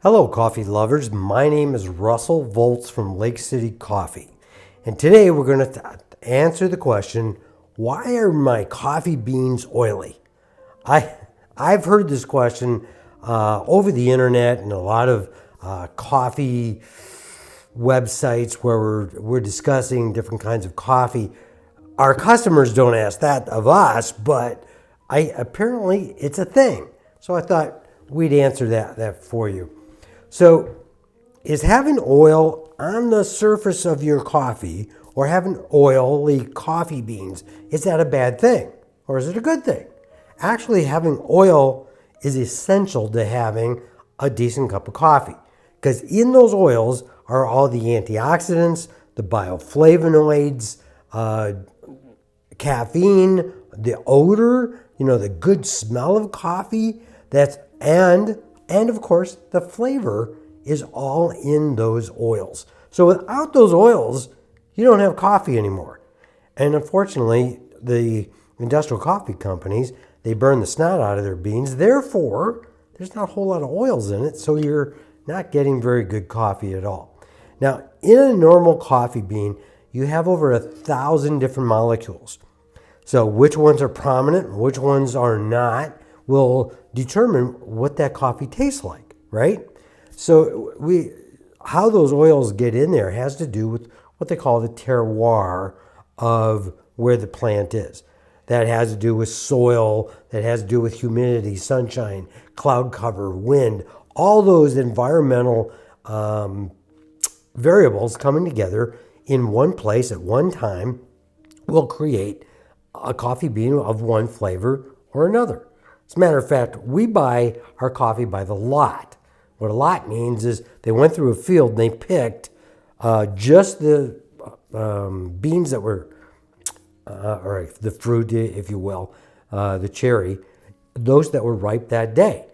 Hello, coffee lovers. My name is Russell Volts from Lake City Coffee. And today we're going to answer the question, why are my coffee beans oily? I've heard this question over the internet and a lot of coffee websites where we're discussing different kinds of coffee. Our customers don't ask that of us, but apparently it's a thing. So I thought we'd answer that for you. So, is having oil on the surface of your coffee or having oily coffee beans, is that a bad thing or is it a good thing? Actually, having oil is essential to having a decent cup of coffee because in those oils are all the antioxidants, the bioflavonoids, caffeine, the odor, the good smell of coffee, and of course, the flavor is all in those oils. So without those oils, you don't have coffee anymore. And unfortunately, the industrial coffee companies, they burn the snot out of their beans. Therefore, there's not a whole lot of oils in it, so you're not getting very good coffee at all. Now, in a normal coffee bean, you have over 1,000 different molecules. So which ones are prominent, which ones are not, will determine what that coffee tastes like, right? So how those oils get in there has to do with what they call the terroir of where the plant is. That has to do with soil, that has to do with humidity, sunshine, cloud cover, wind, all those environmental variables coming together in one place at one time will create a coffee bean of one flavor or another. As a matter of fact, we buy our coffee by the lot. What a lot means is they went through a field and they picked just the beans that were, or the fruit, if you will, the cherry, those that were ripe that day.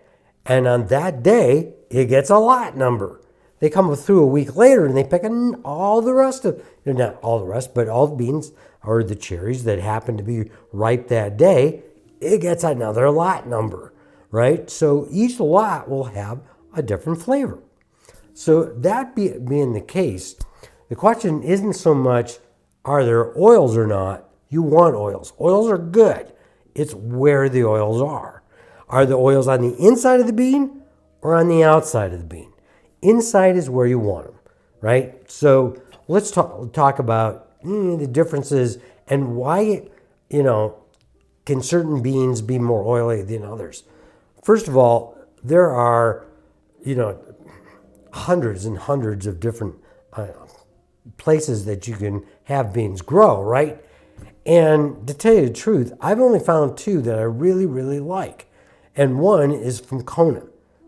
And on that day, it gets a lot number. They come through a week later and they pick all the rest of, not all the rest, but all the beans or the cherries that happen to be ripe that day, it gets another lot number, right? So each lot will have a different flavor. So that being the case, the question isn't so much, are there oils or not? You want oils. Oils are good. It's where the oils are. Are the oils on the inside of the bean or on the outside of the bean? Inside is where you want them, right? So let's talk about the differences and why, can certain beans be more oily than others? First of all, there are, hundreds and hundreds of different places that you can have beans grow, right? And to tell you the truth, I've only found two that I really, really like. And one is from Kona.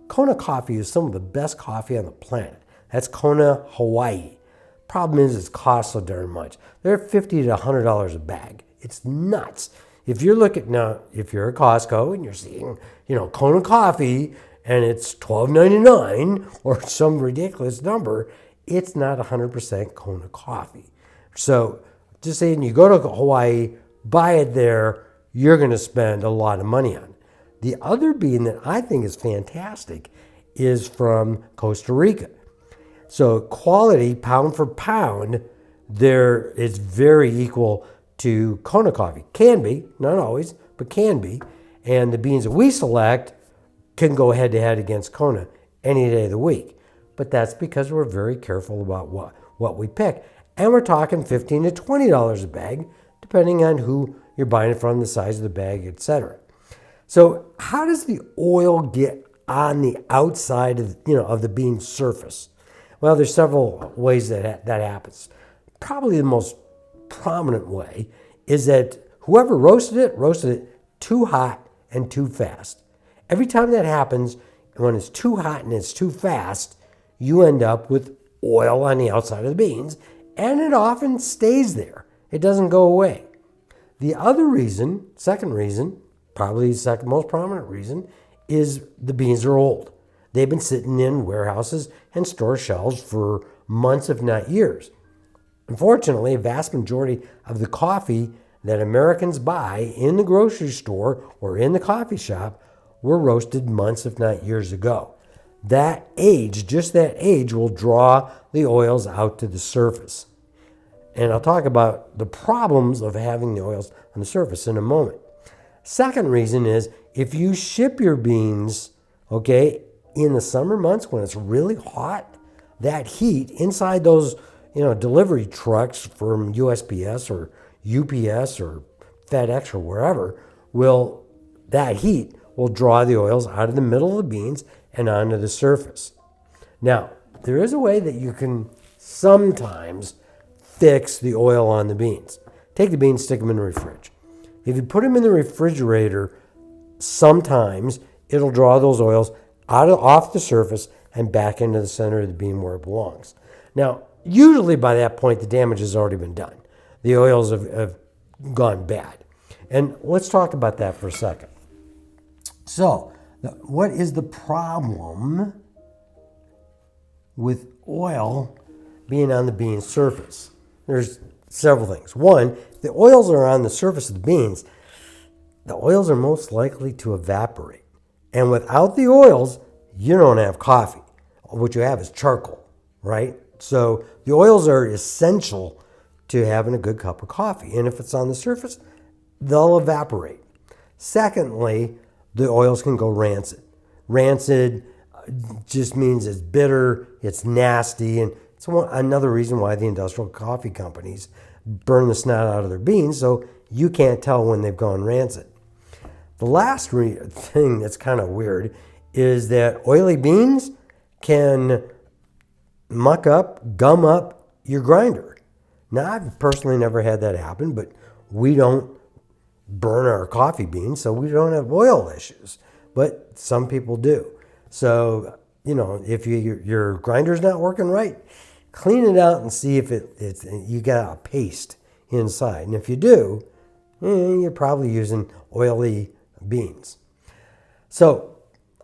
Kona coffee is some of the best coffee on the planet. That's Kona, Hawaii. Problem is, it costs so darn much. They're $50 to $100 a bag. It's nuts. If you're if you're at Costco and you're seeing, Kona coffee and it's $12.99 or some ridiculous number, it's not 100% Kona coffee. So just saying, you go to Hawaii, buy it there, you're going to spend a lot of money on it. The other bean that I think is fantastic is from Costa Rica. So quality, pound for pound, there is very equal to Kona coffee. Can be, not always, but can be. And the beans that we select can go head to head against Kona any day of the week. But that's because we're very careful about what we pick. And we're talking $15 to $20 a bag, depending on who you're buying it from, the size of the bag, etc. So how does the oil get on the outside of the bean surface? Well, there's several ways that happens. Probably the most prominent way is that whoever roasted it too hot and too fast. Every time that happens, when it's too hot and it's too fast, you end up with oil on the outside of the beans, and it often stays there. It doesn't go away. The other reason, second reason, probably the second most prominent reason, is the beans are old. They've been sitting in warehouses and store shelves for months, if not years. Unfortunately, a vast majority of the coffee that Americans buy in the grocery store or in the coffee shop were roasted months, if not years ago. that age, just that age, will draw the oils out to the surface. And I'll talk about the problems of having the oils on the surface in a moment. Second reason is if you ship your beans, okay, in the summer months when it's really hot, that heat inside those, delivery trucks from USPS or UPS or FedEx or wherever, that heat will draw the oils out of the middle of the beans and onto the surface. Now, there is a way that you can sometimes fix the oil on the beans. Take the beans, stick them in the fridge. If you put them in the refrigerator, sometimes it'll draw those oils off the surface and back into the center of the bean where it belongs. Now, usually by that point, the damage has already been done. The oils have gone bad. And let's talk about that for a second. So, what is the problem with oil being on the bean surface? There's several things. One, the oils are on the surface of the beans. The oils are most likely to evaporate. And without the oils, you don't have coffee. What you have is charcoal, right? So the oils are essential to having a good cup of coffee. And if it's on the surface, they'll evaporate. Secondly, the oils can go rancid. Rancid just means it's bitter, it's nasty, and it's another reason why the industrial coffee companies burn the snot out of their beans so you can't tell when they've gone rancid. The last thing that's kind of weird is that oily beans can gum up your grinder. Now, I've personally never had that happen, but we don't burn our coffee beans, so we don't have oil issues. But some people do. So, if your grinder's not working right, clean it out and see if you got a paste inside. And if you do, you're probably using oily beans. So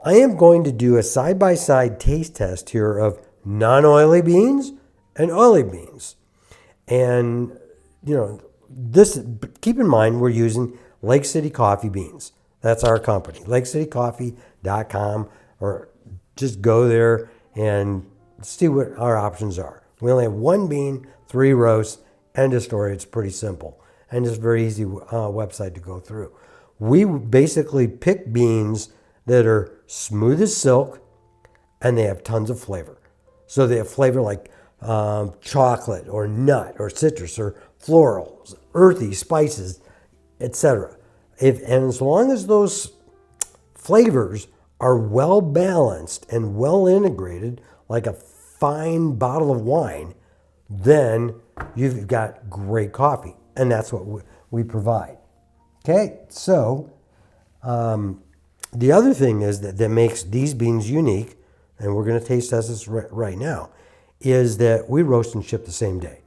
I am going to do a side-by-side taste test here of non-oily beans and oily beans. And, keep in mind we're using Lake City Coffee beans. That's our company, lakecitycoffee.com, or just go there and see what our options are. We only have 1 bean, 3 roasts, end of story. It's pretty simple. And it's a very easy website to go through. We basically pick beans that are smooth as silk and they have tons of flavor. So they have flavor like chocolate or nut or citrus or florals, earthy spices, etc. And as long as those flavors are well balanced and well integrated, like a fine bottle of wine, then you've got great coffee. And that's what we provide. Okay, so the other thing is that makes these beans unique, and we're going to taste test this right now, is that we roast and ship the same day.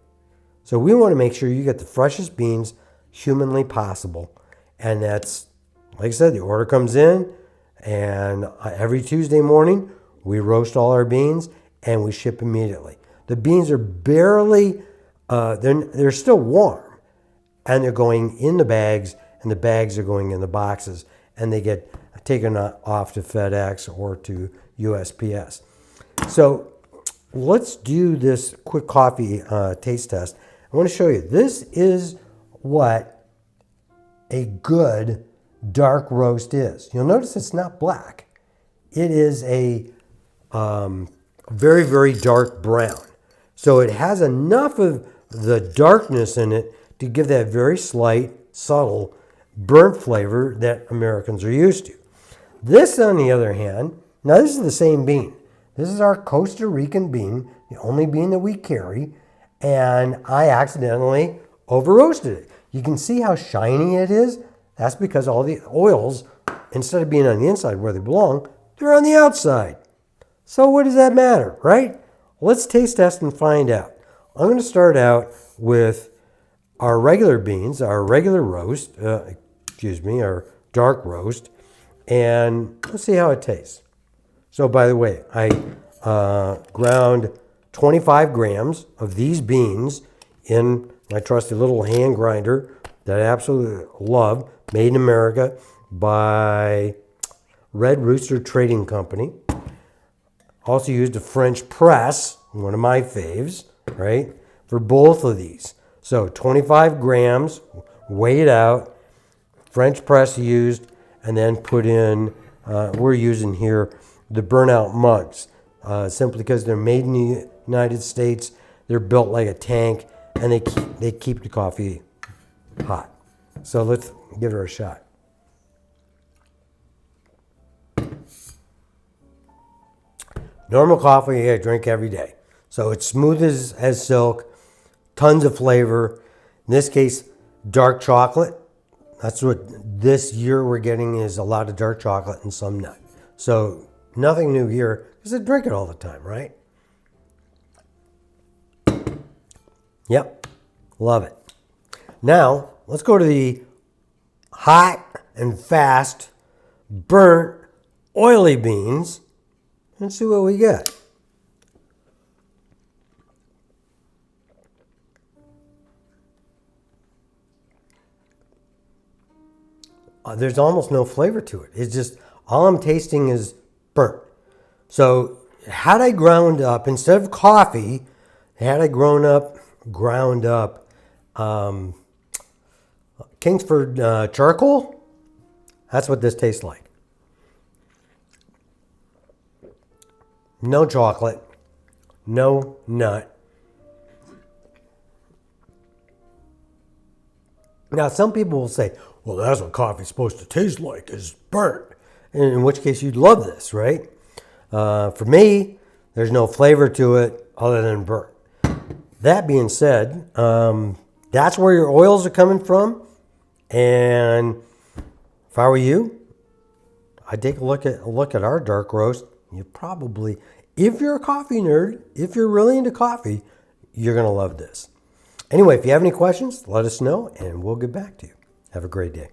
So we want to make sure you get the freshest beans humanly possible. And that's, like I said, the order comes in, and every Tuesday morning, we roast all our beans, and we ship immediately. The beans are barely, they're still warm, and they're going in the bags, and the bags are going in the boxes, and they get taken off to FedEx or to USPS. So let's do this quick coffee taste test. I want to show you. This is what a good dark roast is. You'll notice it's not black. It is a very, very dark brown. So it has enough of the darkness in it to give that very slight, subtle, burnt flavor that Americans are used to. This, on the other hand, now this is the same bean. This is our Costa Rican bean, the only bean that we carry, and I accidentally over-roasted it. You can see how shiny it is. That's because all the oils, instead of being on the inside where they belong, they're on the outside. So what does that matter, right? Let's taste test and find out. I'm going to start out with our regular beans, our regular roast, our dark roast, and let's see how it tastes. So by the way, I ground 25 grams of these beans in my trusty little hand grinder that I absolutely love, made in America by Red Rooster Trading Company. Also used a French press, one of my faves, right, for both of these. So 25 grams, weigh it out, French press used, and then put in, we're using here the burnout mugs, simply because they're made in the United States. They're built like a tank, and they keep the coffee hot. So let's give her a shot. Normal coffee I drink every day. So it's smooth as silk, tons of flavor. In this case, dark chocolate. That's what this year we're getting, is a lot of dark chocolate and some nut. So nothing new here, because I drink it all the time, right? Yep, love it. Now, let's go to the hot and fast, burnt, oily beans and see what we get. There's almost no flavor to it. It's just, all I'm tasting is burnt. So had I ground up, instead of coffee, had I ground up Kingsford charcoal, that's what this tastes like. No chocolate, no nut. Now, some people will say, well, that's what coffee's supposed to taste like, is burnt. In which case, you'd love this, right? For me, there's no flavor to it other than burnt. That being said, that's where your oils are coming from. And if I were you, I'd take a look at our dark roast. You probably, if you're a coffee nerd, if you're really into coffee, you're going to love this. Anyway, if you have any questions, let us know and we'll get back to you. Have a great day.